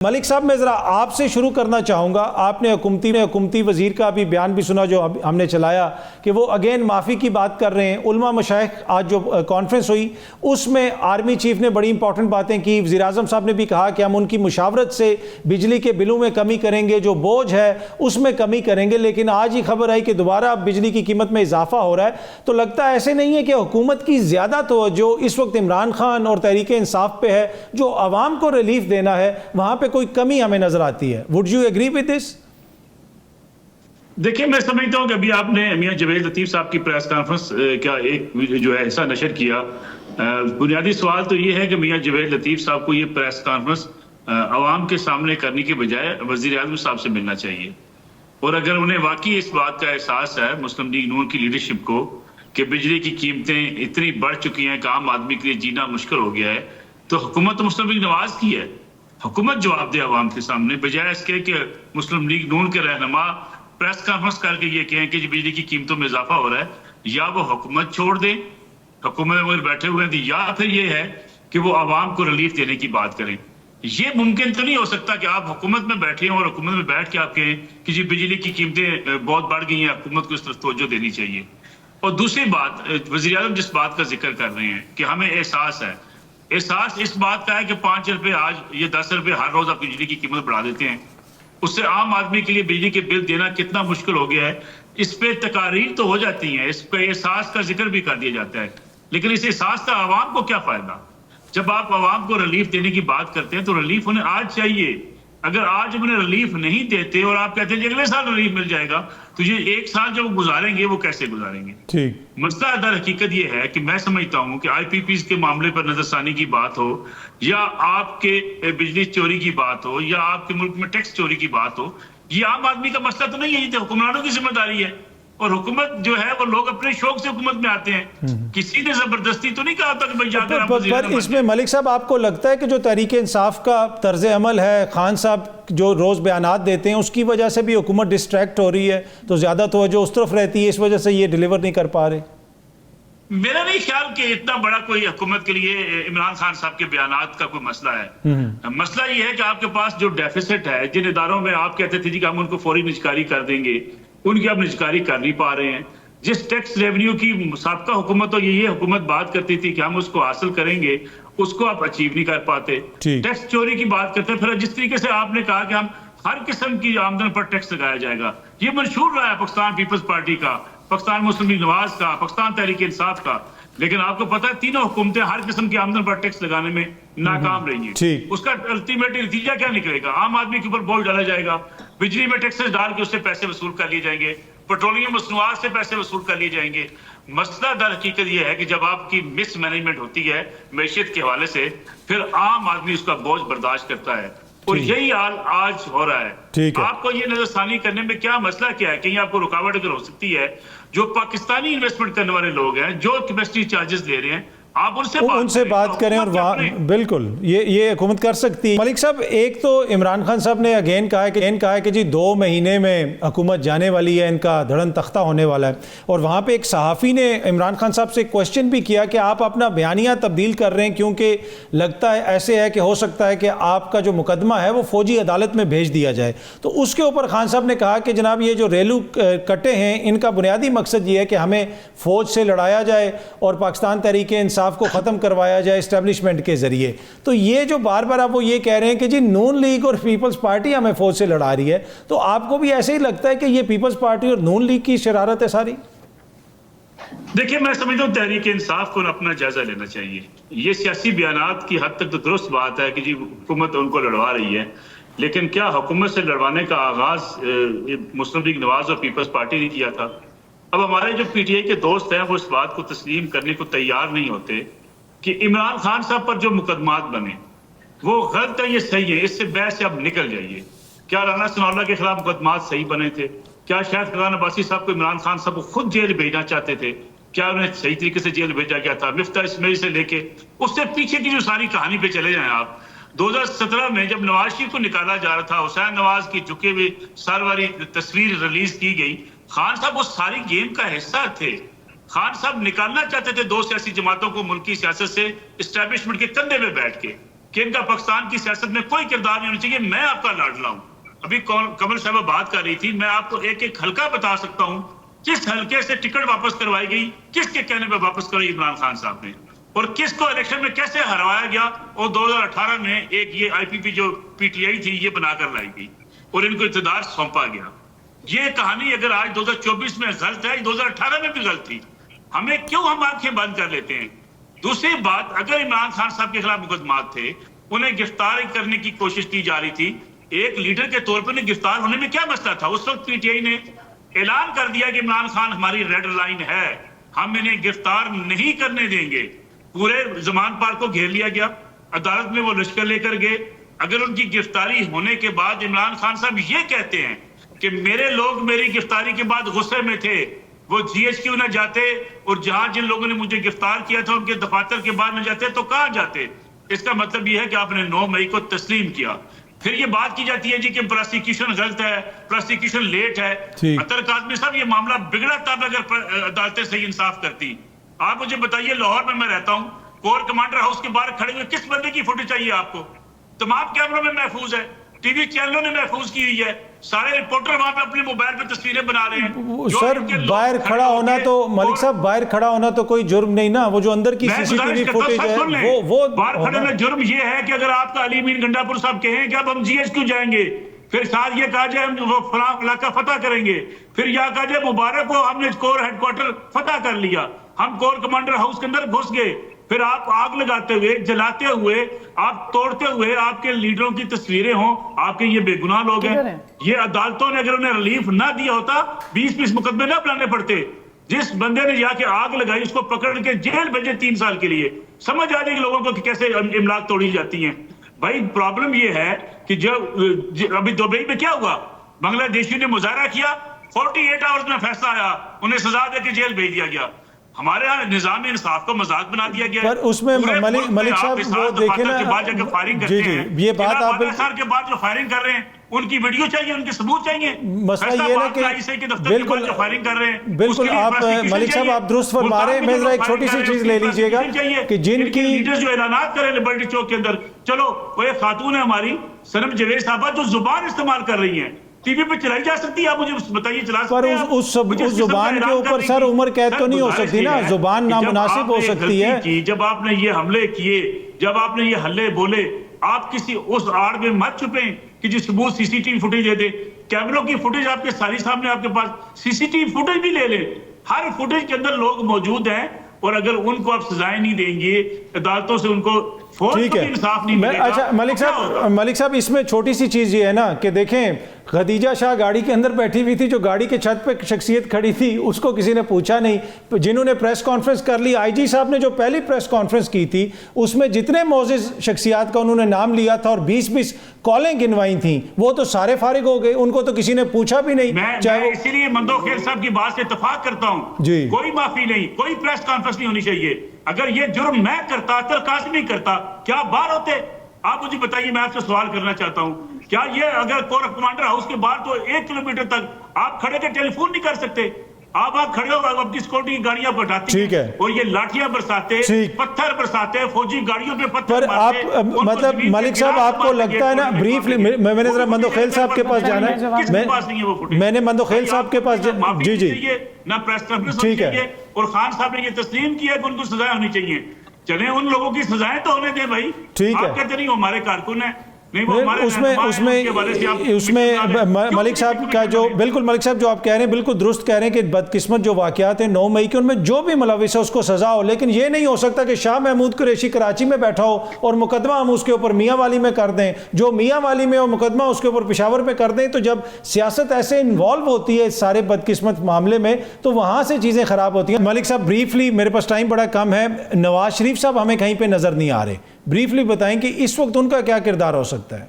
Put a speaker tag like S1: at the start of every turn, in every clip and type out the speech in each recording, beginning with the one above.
S1: ملک صاحب میں ذرا آپ سے شروع کرنا چاہوں گا. آپ نے حکومتی وزیر کا بھی بیان بھی سنا جو ہم نے چلایا کہ وہ اگین معافی کی بات کر رہے ہیں. علماء مشائخ آج جو کانفرنس ہوئی اس میں آرمی چیف نے بڑی امپورٹنٹ باتیں کی. وزیر اعظم صاحب نے بھی کہا کہ ہم ان کی مشاورت سے بجلی کے بلوں میں کمی کریں گے, جو بوجھ ہے اس میں کمی کریں گے. لیکن آج ہی خبر آئی کہ دوبارہ بجلی کی قیمت میں اضافہ ہو رہا ہے. تو لگتا ہے ایسے نہیں ہے کہ حکومت کی زیادہ توجہ اس وقت عمران خان اور تحریک انصاف پہ ہے, جو عوام کو ریلیف دینا ہے وہاں پہ کوئی کمی ہمیں نظر آتی ہے. Would you agree with this?
S2: دیکھیں, میں سمجھتا ہوں کہ ابھی آپ نے میاں جوید لطیف صاحب کی پریس کانفرنس کا ایک جو ہے حصہ نشر کیا. بنیادی سوال تو یہ ہے کہ میاں جوید لطیف صاحب کو یہ پریس کانفرنس عوام کے سامنے کرنے کے بجائے وزیر اعظم صاحب سے ملنا چاہیے. اور اگر انہیں واقعی اس بات کا احساس ہے مسلم لیگ نون کی لیڈرشپ کو کہ بجلی کی قیمتیں اتنی بڑھ چکی ہیں کہ عام آدمی کے لیے جینا مشکل ہو گیا ہے, تو حکومت مسلم لیگ نواز کی ہے. حکومت جواب دے عوام کے سامنے, بجائے اس کے کہ مسلم لیگ نون کے رہنما پریس کانفرنس کر کے یہ کہیں کہ بجلی کی قیمتوں میں اضافہ ہو رہا ہے. یا وہ حکومت چھوڑ دیں, حکومت میں بیٹھے ہوئے ہیں, یا پھر یہ ہے کہ وہ عوام کو ریلیف دینے کی بات کریں. یہ ممکن تو نہیں ہو سکتا کہ آپ حکومت میں بیٹھے ہوں اور حکومت میں بیٹھ کے آپ کہیں کہ جی بجلی کی قیمتیں بہت بڑھ گئی ہیں, حکومت کو اس طرف توجہ دینی چاہیے. اور دوسری بات, وزیر اعظم جس بات کا ذکر کر رہے ہیں کہ ہمیں احساس ہے, احساس اس بات کا ہے کہ 5 روپے آج یہ 10 روپے ہر روز آپ بجلی کی قیمت بڑھا دیتے ہیں. اس سے عام آدمی کے لیے بجلی کے بل دینا کتنا مشکل ہو گیا ہے. اس پہ تقاریر تو ہو جاتی ہیں, اس پہ احساس کا ذکر بھی کر دیا جاتا ہے, لیکن اس احساس کا عوام کو کیا فائدہ؟ جب آپ عوام کو ریلیف دینے کی بات کرتے ہیں تو ریلیف انہیں آج چاہیے. اگر آج انہیں ریلیف نہیں دیتے اور آپ کہتے ہیں کہ اگلے سال ریلیف مل جائے گا, تو یہ 1 سال جو وہ گزاریں گے وہ کیسے گزاریں گے؟ مسئلہ در حقیقت یہ ہے کہ میں سمجھتا ہوں کہ آئی پی پیز کے معاملے پر نظر ثانی کی بات ہو, یا آپ کے بجلی چوری کی بات ہو, یا آپ کے ملک میں ٹیکس چوری کی بات ہو, یہ عام آدمی کا مسئلہ تو نہیں ہے, یہ تو حکمرانوں کی ذمہ داری ہے. اور حکومت جو ہے وہ لوگ اپنے شوق سے حکومت میں آتے ہیں, کسی نے زبردستی تو نہیں کہا تھا کہ بھائی جا کر آپ وزیر اعظم.
S1: پر اس میں ملک صاحب آپ کو لگتا ہے کہ جو تحریک انصاف کا طرز عمل ہے, خان صاحب جو روز بیانات دیتے ہیں اس کی وجہ سے بھی حکومت ڈسٹریکٹ ہو رہی ہے, تو زیادہ توجہ اس طرف رہتی ہے, اس وجہ سے یہ ڈیلیور نہیں کر پا رہے؟
S2: میرا نہیں خیال کہ اتنا بڑا کوئی حکومت کے لیے عمران خان صاحب کے بیانات کا کوئی مسئلہ ہے. مسئلہ یہ ہے کہ آپ کے پاس جو ڈیفیسٹ ہے, جن اداروں میں آپ کہتے تھے کہ ہم ان کو فوری نجکاری کر دیں گے, ان کی آپ نجکاری کر نہیں پا رہے ہیں. جس ٹیکس ریونیو کی سابقہ حکومت اور یہ حکومت بات کرتی تھی کہ ہم اس کو حاصل کریں گے, اس کو آپ اچیو نہیں کر پاتے. ٹیکس چوری کی بات کرتے ہیں. پھر جس طریقے سے آپ نے کہا کہ ہم ہر قسم کی آمدن پر ٹیکس لگایا جائے گا, یہ منشور رہا ہے پاکستان پیپلز پارٹی کا, پاکستان مسلم لیگ نواز کا, پاکستان تحریک انصاف کا. لیکن آپ کو پتا ہے تینوں حکومتیں ہر قسم کی آمدن پر ٹیکس لگانے میں ناکام رہی ہیں. اس کا الٹیمیٹ نتیجہ کیا نکلے گا؟ عام آدمی کے اوپر بوجھ ڈالا جائے گا, بجلی میں ٹیکسز ڈال کے اس سے پیسے وصول کر لیے جائیں گے, پیٹرولیم مصنوعات سے پیسے وصول کر لیے جائیں گے. مسئلہ در حقیقت یہ ہے کہ جب آپ کی مس مینجمنٹ ہوتی ہے معیشت کے حوالے سے, پھر عام آدمی اس کا بوجھ برداشت کرتا ہے, اور یہی حال آج ہو رہا ہے. آپ کو یہ نظر ثانی کرنے میں کیا مسئلہ کیا ہے؟ کہیں آپ کو رکاوٹ اگر ہو سکتی ہے, جو پاکستانی انویسٹمنٹ کرنے والے لوگ ہیں, جو کیپیسٹی چارجز دے رہے ہیں, آپ ان سے بات
S1: کریں. اور بالکل یہ حکومت کر سکتی ہے. ملک صاحب, ایک تو عمران خان صاحب نے اگین کہا ہے کہ جی 2 مہینے میں حکومت جانے والی ہے, ان کا دھڑن تختہ ہونے والا ہے. اور وہاں پہ ایک صحافی نے عمران خان صاحب سے کوشچن بھی کیا کہ آپ اپنا بیانیہ تبدیل کر رہے ہیں کیونکہ لگتا ہے ایسے ہے کہ ہو سکتا ہے کہ آپ کا جو مقدمہ ہے وہ فوجی عدالت میں بھیج دیا جائے. تو اس کے اوپر خان صاحب نے کہا کہ جناب یہ جو ریلو کٹے ہیں ان کا بنیادی مقصد یہ ہے کہ ہمیں فوج سے لڑایا جائے اور پاکستان تحریک انصاف کو ختم کروایا جائے اسٹیبلشمنٹ کے ذریعے. تو یہ جو بار بار آپ وہ یہ کہہ رہے ہیں کہ جی نون لیگ اور پیپلز پارٹی ہمیں فوج سے لڑا رہی ہے, تو آپ کو بھی ایسے ہی لگتا ہے کہ یہ پیپلز پارٹی اور نون لیگ کی شرارت ہے ساری؟
S2: دیکھیں, میں سمجھتا ہوں تحریک انصاف کو اپنا جائزہ لینا چاہیے. یہ سیاسی بیانات کی حد تک تو درست بات ہے کہ جی حکومت ان کو لڑوا رہی ہے, لیکن کیا حکومت سے لڑوانے کا آغاز مسلم لیگ نواز اور پیپلز پارٹی نے کیا تھا؟ اب ہمارے جو پی ٹی آئی کے دوست ہیں وہ اس بات کو تسلیم کرنے کو تیار نہیں ہوتے کہ عمران خان صاحب پر جو مقدمات بنے وہ غلط ہے, یہ صحیح ہے, اس سے بحث سے اب نکل جائیے. کیا رانا ثناء اللہ کے خلاف مقدمات صحیح بنے تھے؟ کیا شاید خزان عباسی صاحب کو عمران خان صاحب کو خود جیل بھیجنا چاہتے تھے؟ کیا انہیں صحیح طریقے سے جیل بھیجا گیا تھا؟ مفتاح اسماعیل سے لے کے اس سے پیچھے کی جو ساری کہانی پہ چلے جائیں آپ. 2017 میں جب نواز شریف کو نکالا جا رہا تھا, حسین نواز کی جھکے ہوئے سر والی تصویر ریلیز کی گئی, خان صاحب وہ ساری گیم کا حصہ تھے. خان صاحب نکالنا چاہتے تھے 2 سیاسی جماعتوں کو ملکی سیاست سے اسٹیبلشمنٹ کے کندھے پہ بیٹھ کے, کہ ان کا پاکستان کی سیاست میں کوئی کردار نہیں ہونا چاہیے. میں آپ کا لاڈلا ہوں. ابھی کمل صاحبہ بات کر رہی تھی, میں آپ کو ایک ایک حلقہ بتا سکتا ہوں کس حلقے سے ٹکٹ واپس کروائی گئی, کس کے کہنے پہ واپس کرائی عمران خان صاحب نے, اور کس کو الیکشن میں کیسے ہروایا گیا, اور 2018 میں ایک یہ آئی پی پی جو پی ٹی آئی تھی یہ بنا کر لائی گئی اور ان کو اقتدار سونپا گیا. یہ کہانی اگر آج 2024 میں غلط ہے, 2018 میں بھی غلط تھی. ہمیں کیوں ہم آنکھیں بند کر لیتے ہیں؟ دوسری بات, اگر عمران خان صاحب کے خلاف مقدمات تھے, انہیں گرفتار کرنے کی کوشش کی جا رہی تھی, ایک لیڈر کے طور پر گرفتار ہونے میں کیا مسئلہ تھا؟ اس وقت پی ٹی آئی نے اعلان کر دیا کہ عمران خان ہماری ریڈ لائن ہے, ہم انہیں گرفتار نہیں کرنے دیں گے. پورے زمان پارک کو گھیر لیا گیا, عدالت میں وہ لشکر لے کر گئے. اگر ان کی گرفتاری ہونے کے بعد عمران خان صاحب یہ کہتے ہیں کہ میرے لوگ میری گرفتاری کے بعد غصے میں تھے, وہ جی ایچ کیو نہ جاتے, اور جہاں جن لوگوں نے مجھے گرفتار کیا تھا ان کے دفاتر کے بعد نہ جاتے تو کہاں جاتے؟ اس کا مطلب یہ ہے کہ آپ نے 9 مئی کو تسلیم کیا. پھر یہ بات کی جاتی ہے جی کہ پروسیکیوشن غلط ہے, پروسیکیوشن لیٹ ہے. اطہر کاظمی صاحب, یہ معاملہ بگڑا تب اگر عدالتیں صحیح انصاف کرتی. آپ مجھے بتائیے, لاہور میں رہتا ہوں, کور کمانڈر ہاؤس کے باہر کھڑے ہوئے کس بندے کی فوٹو چاہیے آپ کو؟ تمام کیمروں میں محفوظ ہے, ٹی وی چینلوں نے محفوظ کی ہوئی ہے, سارے رپورٹر وہاں پہ اپنے موبائل پہ تصویریں بنا رہے ہیں.
S1: سر باہر کھڑا ہونا تو ملک صاحب باہر کھڑا ہونا تو کوئی جرم نہیں نا, وہ جو اندر کی سی سی ٹی وی فوٹیج ہے وہ
S2: باہر کھڑے ہونا جرم یہ ہے کہ اگر آپ کا علی امین گنڈا پور صاحب کہیں کہ اب ہم جی ایچ کیو جائیں گے, پھر ساتھ یہ کہا جائے ہم وہ فلاں علاقہ فتح کریں گے, پھر یہ کہا جائے مبارک کو ہم نے کور ہیڈ کوارٹر فتح کر لیا, ہم کور کمانڈر ہاؤس کے اندر گھس گئے, پھر آپ آگ لگاتے ہوئے, جلاتے ہوئے, آپ توڑتے ہوئے آپ کے لیڈروں کی تصویریں ہوں, آپ کے یہ بے گناہ لوگ ہیں. یہ عدالتوں نے اگر انہیں ریلیف نہ دیا ہوتا 20 مقدمے نہ بنانے پڑتے. جس بندے نے جا کے آگ لگائی اس کو پکڑ کے جیل بھیجے 3 سال کے لیے. سمجھ آ جائے گی لوگوں کو کہ کیسے املاک توڑی جاتی ہیں. بھائی پرابلم یہ ہے کہ جب ابھی دبئی میں کیا ہوا, بنگلہ دیشیوں نے مظاہرہ کیا, 48 آورز میں فیصلہ آیا, انہیں سزا دے کے جیل بھیج دیا گیا. ہمارے ہاں نظام انصاف کو مذاق بنا دیا گیا.
S1: پر اس میں ملک صاحب وہ دیکھیں نا,
S2: جی جی یہ بات آپ سال کے بعد جو فائرنگ کر رہے ہیں ان کی ویڈیو چاہیے, ان کے ثبوت چاہیے.
S1: مسئلہ یہ ہے کہ بالکل
S2: فائرنگ کر رہے ہیں,
S1: بالکل آپ ملک صاحب آپ درست فرما رہے ہیں. میں ذرا ایک چھوٹی سی چیز لے لیجئے گا کہ جن کی
S2: لیڈر جو اعلانات کرے لبرٹی چوک کے اندر, چلو وہ ایک خاتون ہے ہماری صنم جاوید صاحبہ جو زبان استعمال کر رہی ہیں, ٹی وی پہ چلائی جا سکتی ہے, آپ مجھے بتائیے چلا سکتے ہیں؟
S1: پر اس زبان کے اوپر سر عمر قید تو نہیں ہو سکتی نا, زبان نامناسب ہو سکتی ہے.
S2: جب آپ نے یہ حملے کیے, جب آپ نے یہ حلے بولے, آپ کسی اس آڑ میں مت چھپیں کہ جس ثبوت سی سی ٹی وی فوٹیج دے دے. کیمروں کی فوٹیج آپ کے ساری سامنے, آپ کے پاس سی سی ٹی وی فوٹیج بھی لے لیں, ہر فوٹیج کے اندر لوگ موجود ہیں, اور اگر ان کو آپ سزائیں نہیں دیں گے, عدالتوں سے ان کو
S1: ٹھیک ہے. اچھا ملک صاحب اس میں چھوٹی سی چیز یہ ہے نا کہ دیکھیں خدیجہ شاہ گاڑی کے اندر بیٹھی ہوئی تھی, جو گاڑی کے چھت پہ شخصیت کھڑی تھی اس کو کسی نے پوچھا نہیں. جنہوں نے پریس کانفرنس کر لی, آئی جی صاحب نے جو پہلی پریس کانفرنس کی تھی اس میں جتنے معزز شخصیات کا انہوں نے نام لیا تھا اور 20 کالیں گنوائی تھیں, وہ تو سارے فارغ ہو گئے, ان کو تو کسی نے پوچھا بھی نہیں.
S2: میں اسی لیے مندوخیل صاحب کی بات سے اتفاق کرتا ہوں, کوئی معافی نہیں, کوئی پریس کانفرنس نہیں ہونی چاہیے. اگر یہ جرم میں کرتا, اطہر کاظمی کرتا, کیا باہر ہوتے؟ آپ مجھے بتائیے, میں آپ سے سوال کرنا چاہتا ہوں, کیا یہ اگر کور کمانڈر ہاؤس کے باہر تو 1 کلومیٹر تک آپ کھڑے کے ٹیلی فون نہیں کر سکتے؟ آپ کھڑے ہو, اپنی سیکورٹی کی گاڑیاں بٹھاتی ہیں اور یہ لاٹھیاں برساتے, پتھر برساتے, فوجی گاڑیوں پہ پتھر مارتے.
S1: آپ مطلب ملک صاحب آپ کو لگتا ہے نا بریفلی, میں نے ذرا مندوخیل صاحب کے پاس جانا ہے, میں نے مندوخیل صاحب کے پاس جی جی
S2: نہ پریس کانفرنس ہونی چاہیے, اور خان صاحب نے یہ تسلیم کیا کہ ان کو سزائیں ہونی چاہیے. چلیں ان لوگوں کی سزائیں تو ہونے دیں بھائی. آپ کہتے نہیں ہمارے کارکن ہیں,
S1: اس میں ملک صاحب کا جو بالکل ملک صاحب جو آپ کہہ رہے ہیں بالکل درست کہہ رہے ہیں کہ بدقسمت جو واقعات ہیں 9 مئی کے, ان میں جو بھی ملوث ہے اس کو سزا ہو, لیکن یہ نہیں ہو سکتا کہ شاہ محمود قریشی کراچی میں بیٹھا ہو اور مقدمہ ہم اس کے اوپر میاں والی میں کر دیں, جو میاں والی میں اور مقدمہ اس کے اوپر پشاور میں کر دیں. تو جب سیاست ایسے انوالو ہوتی ہے اس سارے بدقسمت معاملے میں تو وہاں سے چیزیں خراب ہوتی ہیں. ملک صاحب بریفلی, میرے پاس ٹائم بڑا کم ہے, نواز شریف صاحب ہمیں کہیں پہ نظر نہیں آ رہے, بریفلی بتائیں کہ اس وقت ان کا کیا کردار ہو سکتا ہے؟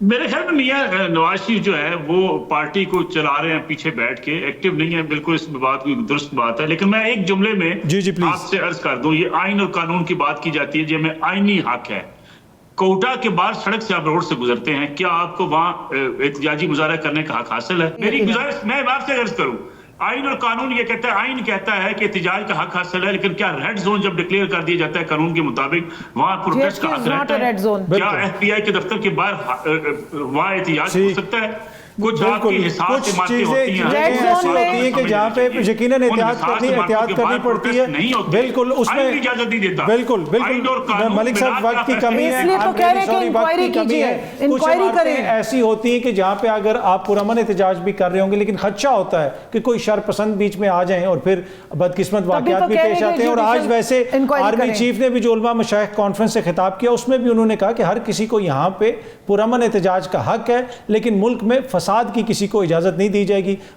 S2: میرے خیال میں میاں نواز شریف جو ہے وہ پارٹی کو چلا رہے ہیں پیچھے بیٹھ کے, ایکٹیو نہیں ہے. بالکل اس بات کی درست بات ہے, لیکن میں ایک جملے میں آپ سے عرض کر دوں, یہ آئین اور قانون کی بات کی جاتی ہے جی, ہمیں آئینی حق ہے. کوٹا کے بعد سڑک سے آپ روڈ سے گزرتے ہیں, کیا آپ کو وہاں احتجاجی مظاہرہ کرنے کا حق حاصل ہے؟ میری گزارش, میں آپ سے عرض کروں, آئین اور قانون یہ کہتا ہے، آئین کہتا ہے کہ احتجاج کا حق حاصل ہے، لیکن کیا ریڈ زون جب ڈکلیئر کر دیا جاتا ہے قانون کے مطابق وہاں پروٹیسٹ کا حق رہتا ہے؟ کیا ایف بی آئی کے دفتر کے باہر وہاں احتجاج ہو سکتا ہے؟ کچھ آپ کی حساس عمارتیں ہوتی ہیں
S1: ایسی ہوتی ہیں کہ جہاں پہ یقیناً احتیاط کرنی پڑتی ہے، بالکل اس میں
S2: اجازت نہیں دیتا،
S1: بالکل ملک صاحب وقت کی کمی ہے، کچھ عمارتیں ایسی ہوتی ہیں کہ جہاں پہ اگر آپ پرامن احتجاج بھی کر رہے ہوں گے لیکن خدشہ ہوتا ہے کہ کوئی شر پسند بیچ میں آ جائیں اور پھر بدقسمت واقعات بھی پیش آتے ہیں. اور آج ویسے آرمی چیف نے بھی جو علماء مشائخ کانفرنس سے خطاب کیا اس میں بھی انہوں نے کہا کہ ہر کسی کو یہاں پہ پرامن احتجاج کا حق ہے لیکن ملک میں فساد کی کسی کو اجازت نہیں دی جائے گی.